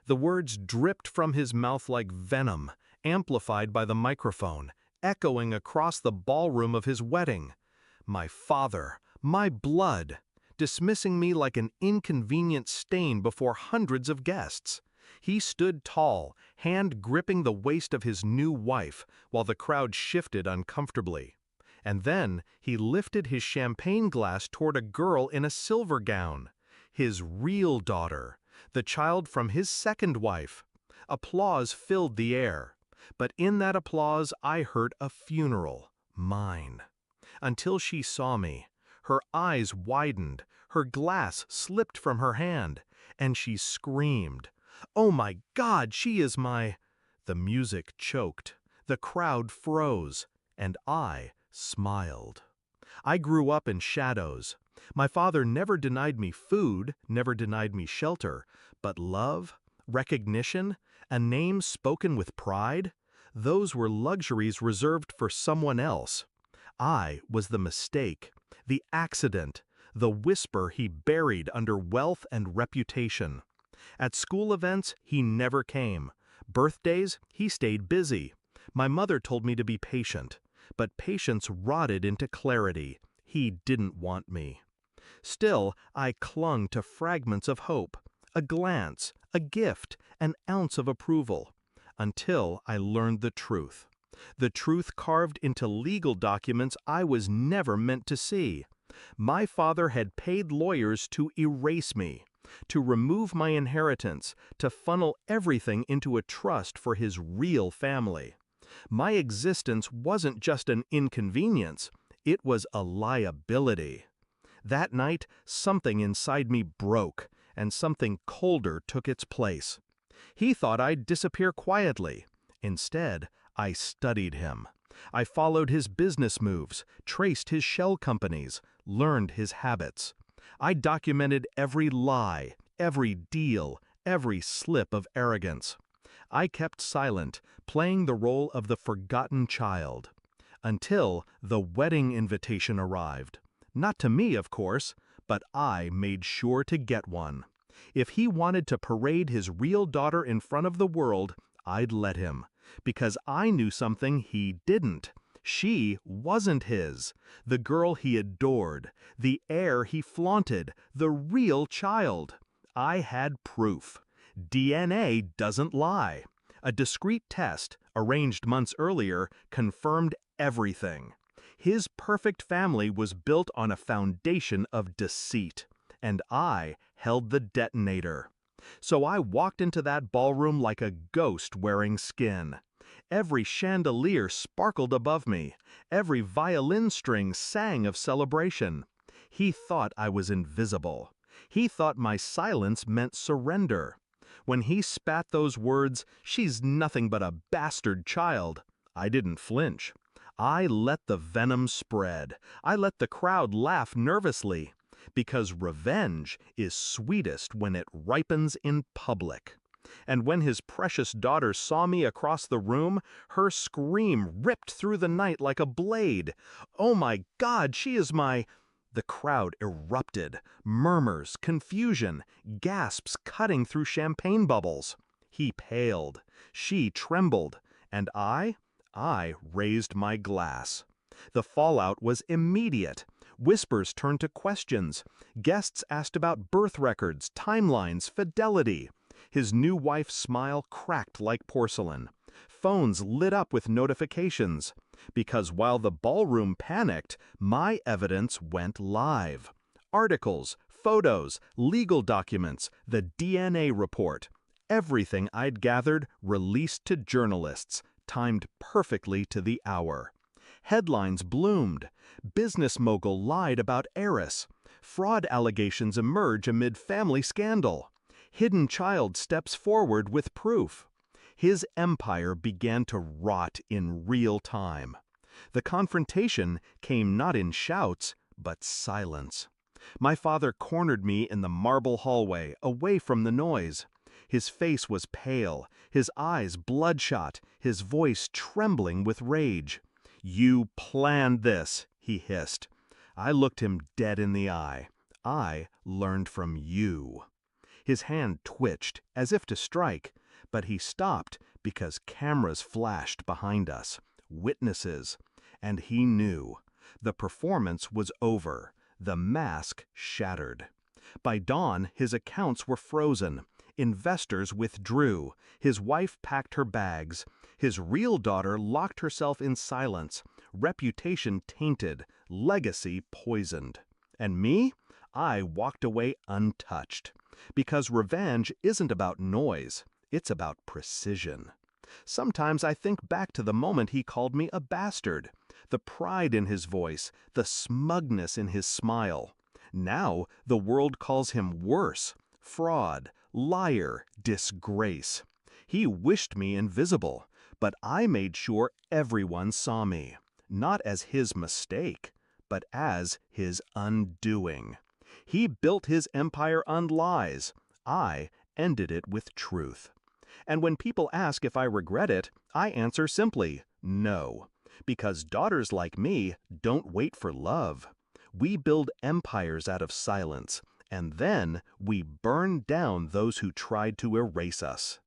The words dripped from his mouth like venom, amplified by the microphone, echoing across the ballroom of his wedding. My father, my blood, dismissing me like an inconvenient stain before hundreds of guests. He stood tall, hand gripping the waist of his new wife, while the crowd shifted uncomfortably. And then he lifted his champagne glass toward a girl in a silver gown. His real daughter, the child from his second wife. Applause filled the air. But in that applause I heard a funeral, mine. Until she saw me, her eyes widened, her glass slipped from her hand, and she screamed, "Oh my God, she is my—" The music choked, the crowd froze, and I smiled. I grew up in shadows. My father never denied me food, never denied me shelter, but love, recognition, a name spoken with pride, those were luxuries reserved for someone else. I was the mistake, the accident, the whisper he buried under wealth and reputation. At school events, he never came. Birthdays, he stayed busy. My mother told me to be patient, but patience rotted into clarity. He didn't want me. Still, I clung to fragments of hope, a glance, a gift, an ounce of approval, until I learned the truth. The truth carved into legal documents I was never meant to see. My father had paid lawyers to erase me, to remove my inheritance, to funnel everything into a trust for his real family. My existence wasn't just an inconvenience, it was a liability. That night, something inside me broke, and something colder took its place. He thought I'd disappear quietly. Instead, I studied him. I followed his business moves, traced his shell companies, learned his habits. I documented every lie, every deal, every slip of arrogance. I kept silent, playing the role of the forgotten child. Until the wedding invitation arrived. Not to me, of course, but I made sure to get one. If he wanted to parade his real daughter in front of the world, I'd let him. Because I knew something he didn't. She wasn't his. The girl he adored, the heir he flaunted, the real child. I had proof. DNA doesn't lie. A discreet test, arranged months earlier, confirmed everything. His perfect family was built on a foundation of deceit, and I held the detonator. So I walked into that ballroom like a ghost wearing skin. Every chandelier sparkled above me. Every violin string sang of celebration. He thought I was invisible. He thought my silence meant surrender. When he spat those words, "She's nothing but a bastard child," I didn't flinch. I let the venom spread. I let the crowd laugh nervously. Because revenge is sweetest when it ripens in public. And when his precious daughter saw me across the room, her scream ripped through the night like a blade. "Oh my God, she is my—" The crowd erupted, murmurs, confusion, gasps cutting through champagne bubbles. He paled, she trembled, and I raised my glass. The fallout was immediate. Whispers turned to questions. Guests asked about birth records, timelines, fidelity. His new wife's smile cracked like porcelain. Phones lit up with notifications. Because while the ballroom panicked, my evidence went live. Articles, photos, legal documents, the DNA report. Everything I'd gathered released to journalists, timed perfectly to the hour. Headlines bloomed. Business mogul lied about heiress. Fraud allegations emerge amid family scandal. Hidden child steps forward with proof. His empire began to rot in real time. The confrontation came not in shouts, but silence. My father cornered me in the marble hallway, away from the noise. His face was pale, his eyes bloodshot, his voice trembling with rage. "You planned this," he hissed. I looked him dead in the eye. "I learned from you." His hand twitched, as if to strike, but he stopped because cameras flashed behind us, witnesses, and he knew. The performance was over, the mask shattered. By dawn, his accounts were frozen. Investors withdrew. His wife packed her bags. His real daughter locked herself in silence. Reputation tainted, legacy poisoned. And me? I walked away untouched. Because revenge isn't about noise, it's about precision. Sometimes I think back to the moment he called me a bastard. The pride in his voice, the smugness in his smile. Now the world calls him worse: fraud, liar, disgrace. He wished me invisible, but I made sure everyone saw me, not as his mistake, but as his undoing. He built his empire on lies. I ended it with truth. And when people ask if I regret it, I answer simply, no. Because daughters like me don't wait for love. We build empires out of silence, and then we burn down those who tried to erase us.